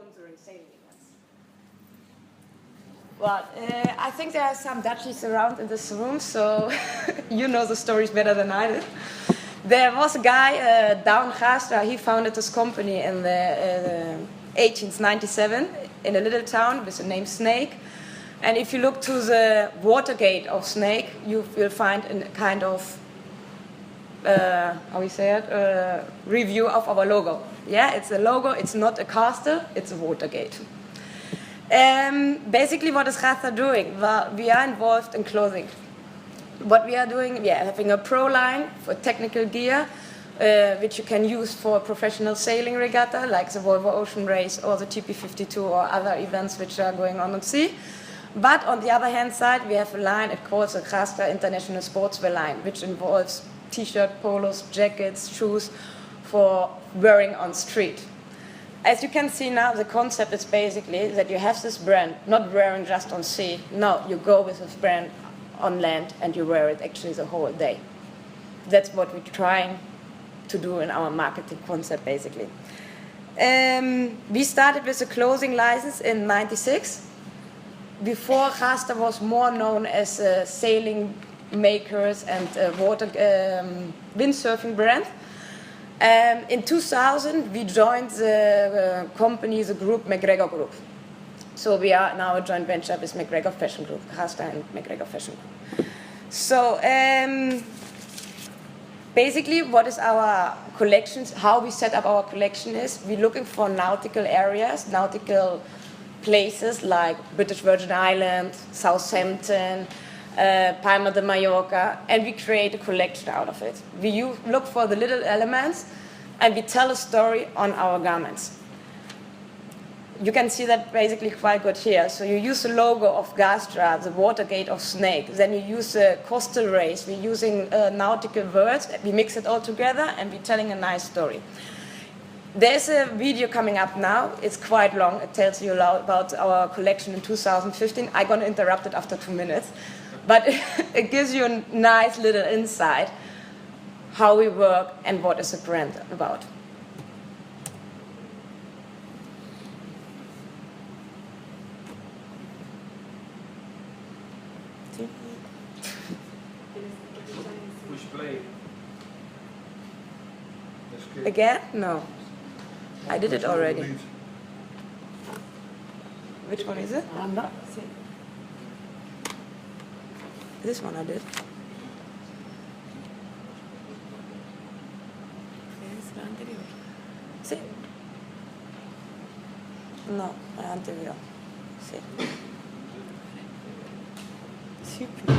sponsoring sailing events. Well, I think there are some Dutchies around in this room, so you know the stories better than I did. There was a guy down Gaastra. He founded this company in the 1897 in a little town with the name Snake. And if you look to the watergate of Snake, you will find a kind of how we say it, review of our logo. Yeah, it's a logo. It's not a castle. It's a watergate. Basically, what is Gaastra doing? Well, we are involved in clothing. What we are doing, we are having a pro line for technical gear, which you can use for professional sailing regatta, like the Volvo Ocean Race or the TP52 or other events which are going on at sea. But on the other hand side, we have a line, it calls the Gaastra International Sportswear line, which involves t-shirt, polos, jackets, shoes for wearing on street. As you can see now, the concept is basically that you have this brand, not wearing just on sea. No, you go with this brand on land and you wear it actually the whole day. That's what we're trying to do in our marketing concept, basically. We started with a clothing license in '96. Before, Gaastra was more known as sailing makers and windsurfing brand. In 2000, we joined the company, the group McGregor Group. So we are now a joint venture with McGregor Fashion Group, Gaastra and McGregor Fashion Group. So basically, what is our collections? How we set up our collection is we're looking for nautical areas, nautical places like British Virgin Islands, Southampton, Palma de Mallorca, and we create a collection out of it. We look for the little elements and we tell a story on our garments. You can see that basically quite good here. So you use the logo of Gaastra, the watergate of Snake. Then you use the coastal race. We're using nautical words. We mix it all together and we're telling a nice story. There's a video coming up now. It's quite long. It tells you about our collection in 2015. I'm going to interrupt it after 2 minutes. But it gives you a nice little insight how we work and what is the brand about. Push play. Again? No. I did it already. Which one is it? This one I did. Sí. No, la anterior. Sí. Super.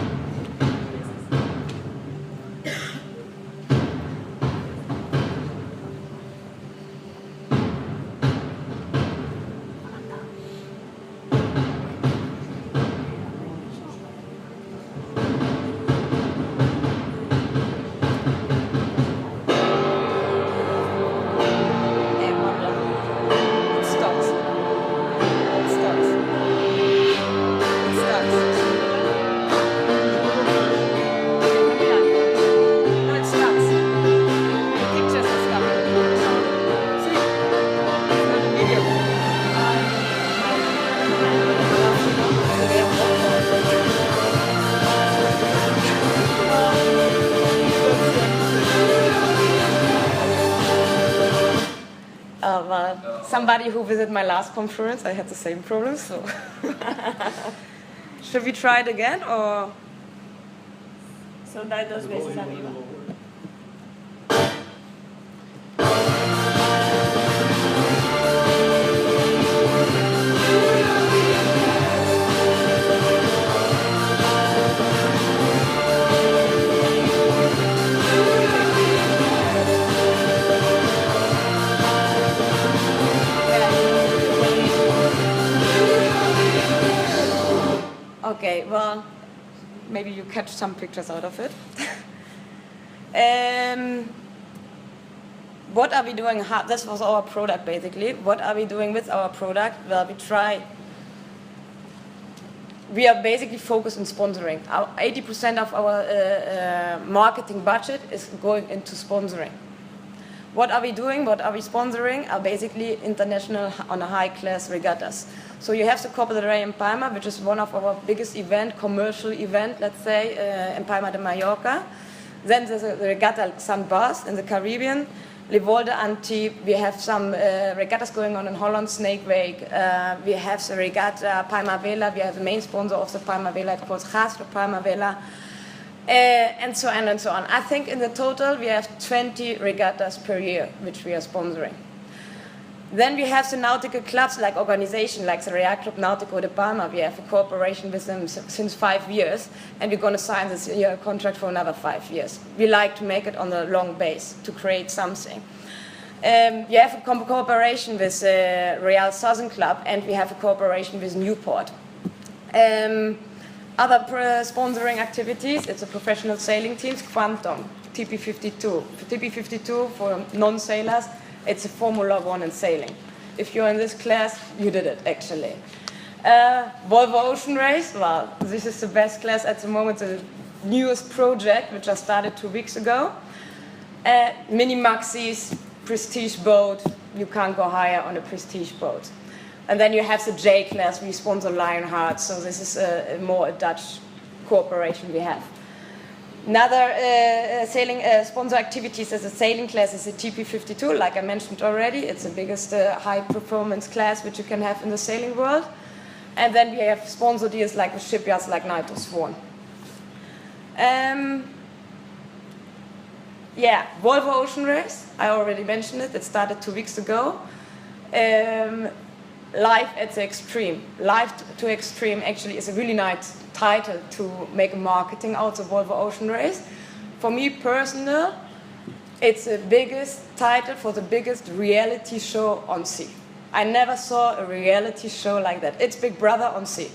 Somebody who visited my last conference, I had the same problem, so. Should we try it again, or? So da dos veces arriba. Okay, well, maybe you catch some pictures out of it. What are we doing? This was our product, basically. What are we doing with our product? Well, we are basically focused on sponsoring. 80% of our marketing budget is going into sponsoring. What are we doing? What are we sponsoring? Are basically international on a high-class regattas. So you have the Copa del Rey in Palma, which is one of our biggest commercial event, let's say, in Palma de Mallorca. Then there's the Regatta St. Bas in the Caribbean, Livolde Antibes. We have some regattas going on in Holland, Snake Wake. We have the Regatta Palma Vela. We have the main sponsor of the Palma Vela, it's called Gaastra Palma Vela. And so on and so on. I think in the total we have 20 regattas per year, which we are sponsoring. Then we have the nautical clubs, like organization, like the Real Club Nautico de Palma. We have a cooperation with them since 5 years, and we're going to sign this year contract for another 5 years. We like to make it on a long base to create something. We have a cooperation with Real Southern Club, and we have a cooperation with Newport. Other sponsoring activities, it's a professional sailing teams, Quantum, TP52. TP52 for non-sailors, it's a Formula 1 in sailing. If you're in this class, you did it, actually. Volvo Ocean Race, well, this is the best class at the moment, the newest project, which I started 2 weeks ago. Mini Maxis, prestige boat, you can't go higher on a prestige boat. And then you have the J class, we sponsor Lionheart, so this is more a Dutch cooperation we have. Another sailing sponsor activities as a sailing class is the TP52, like I mentioned already. It's the biggest high performance class which you can have in the sailing world. And then we have sponsor deals like with shipyards like Knight of Swan. Yeah, Volvo Ocean Race, I already mentioned it. It started 2 weeks ago. Live at the Extreme. Live to Extreme actually is a really nice title to make a marketing out of Volvo Ocean Race. For me personally, it's the biggest title for the biggest reality show on sea. I never saw a reality show like that. It's Big Brother on sea.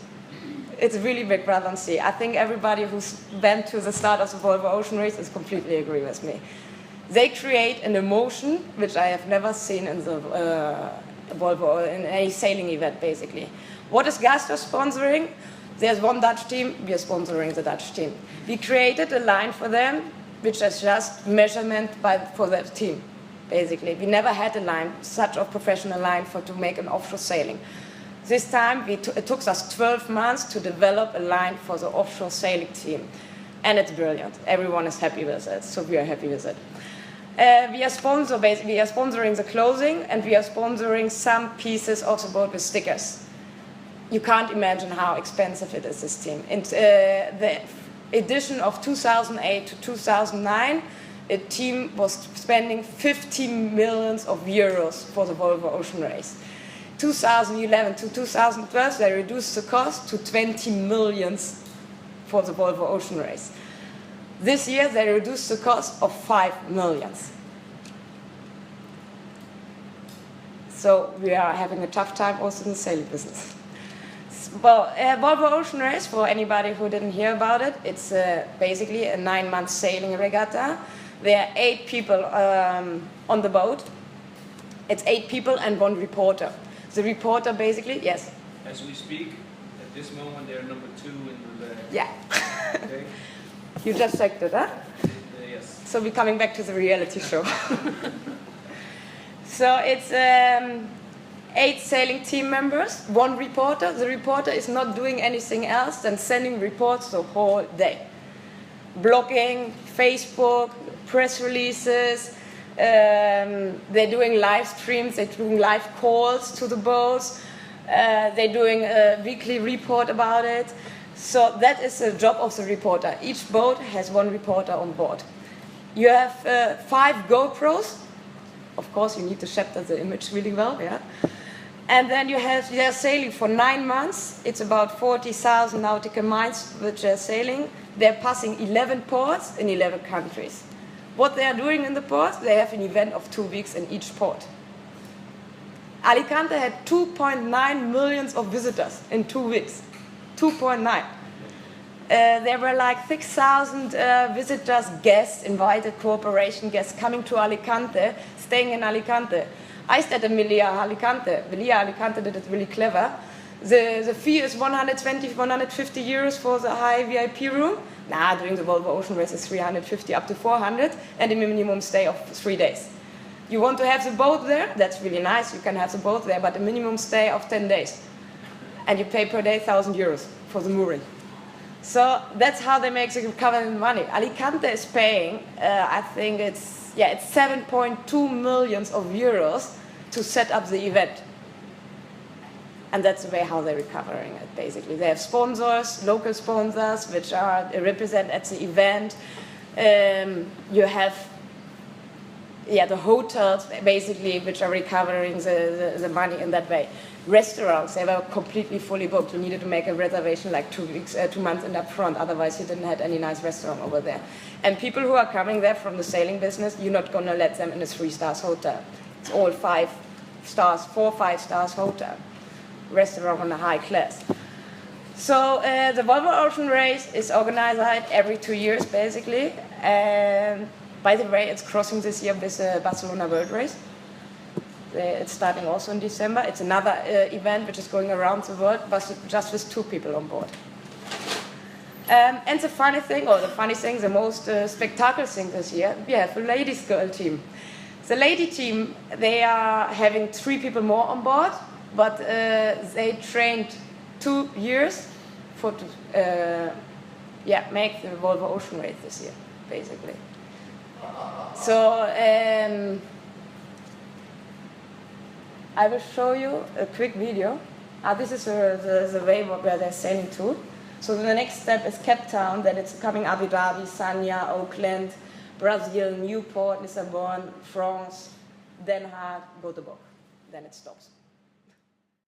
It's really Big Brother on sea. I think everybody who's been to the start of the Volvo Ocean Race is completely agree with me. They create an emotion which I have never seen in the Volvo, in any sailing event, basically. What is Gaastra sponsoring? There's one Dutch team, we are sponsoring the Dutch team. We created a line for them, which is just measurement for the team, basically. We never had a line, such a professional line to make an offshore sailing. This time, it took us 12 months to develop a line for the offshore sailing team. And it's brilliant. Everyone is happy with it, so we are happy with it. We are sponsoring the clothing, and we are sponsoring some pieces of the boat with stickers. You can't imagine how expensive it is, this team. In the edition of 2008 to 2009, a team was spending 50 millions of euros for the Volvo Ocean Race. 2011 to 2012, they reduced the cost to 20 millions for the Volvo Ocean Race. This year, they reduced the cost of 5 millions. So we are having a tough time also in the sailing business. Well, Volvo Ocean Race, for anybody who didn't hear about it, it's basically a 9-month sailing regatta. There are 8 people on the boat. It's 8 people and 1 reporter. The reporter basically, yes? As we speak, at this moment, they're number 2 in the... Yeah. Okay. You just checked it, huh? Yes. So we're coming back to the reality show. So it's 8 sailing team members, 1 reporter. The reporter is not doing anything else than sending reports the whole day. Blogging, Facebook, press releases. They're doing live streams, they're doing live calls to the boats. They're doing a weekly report about it. So that is the job of the reporter. Each boat has 1 reporter on board. You have 5 GoPros. Of course, you need to capture the image really well, yeah. And then they're sailing for 9 months. It's about 40,000 nautical miles which they're sailing. They're passing 11 ports in 11 countries. What they are doing in the ports, they have an event of 2 weeks in each port. Alicante had 2.9 million of visitors in 2 weeks. 2.9. There were like 6,000 visitors, guests, invited cooperation guests coming to Alicante, staying in Alicante. I stayed in Melia Alicante. Melia Alicante did it really clever. The fee is 120, 150 euros for the high VIP room. During the Volvo Ocean Race is 350 up to 400, and a minimum stay of 3 days. You want to have the boat there? That's really nice. You can have the boat there, but a minimum stay of 10 days. And you pay per day 1,000 euros for the mooring. So that's how they make the government money. Alicante is paying, I think it's 7.2 million of euros to set up the event. And that's the way how they're recovering it, basically. They have sponsors, local sponsors, which are represent at the event. You have the hotels, basically, which are recovering the money in that way. Restaurants, they were completely fully booked. You needed to make a reservation like 2 months in up front, otherwise you didn't have any nice restaurant over there. And people who are coming there from the sailing business, you're not going to let them in a 3-star hotel. It's all 5 stars, 4 5-star hotel. Restaurant on a high class. So the Volvo Ocean Race is organized every 2 years, basically. And by the way, it's crossing this year with the Barcelona World Race. It's starting also in December. It's another event which is going around the world, but just with 2 people on board. And the funny thing, the most spectacular thing this year, we have a ladies' girl team. The lady team, they are having 3 people more on board, but they trained 2 years for make the Volvo Ocean Race this year, basically. So I will show you a quick video. This is the way where they're sailing to. So the next step is Cape Town, then it's coming Abu Dhabi, Sanya, Auckland, Brazil, Newport, Lisbon, France, Den Haag, Göteborg. Then it stops.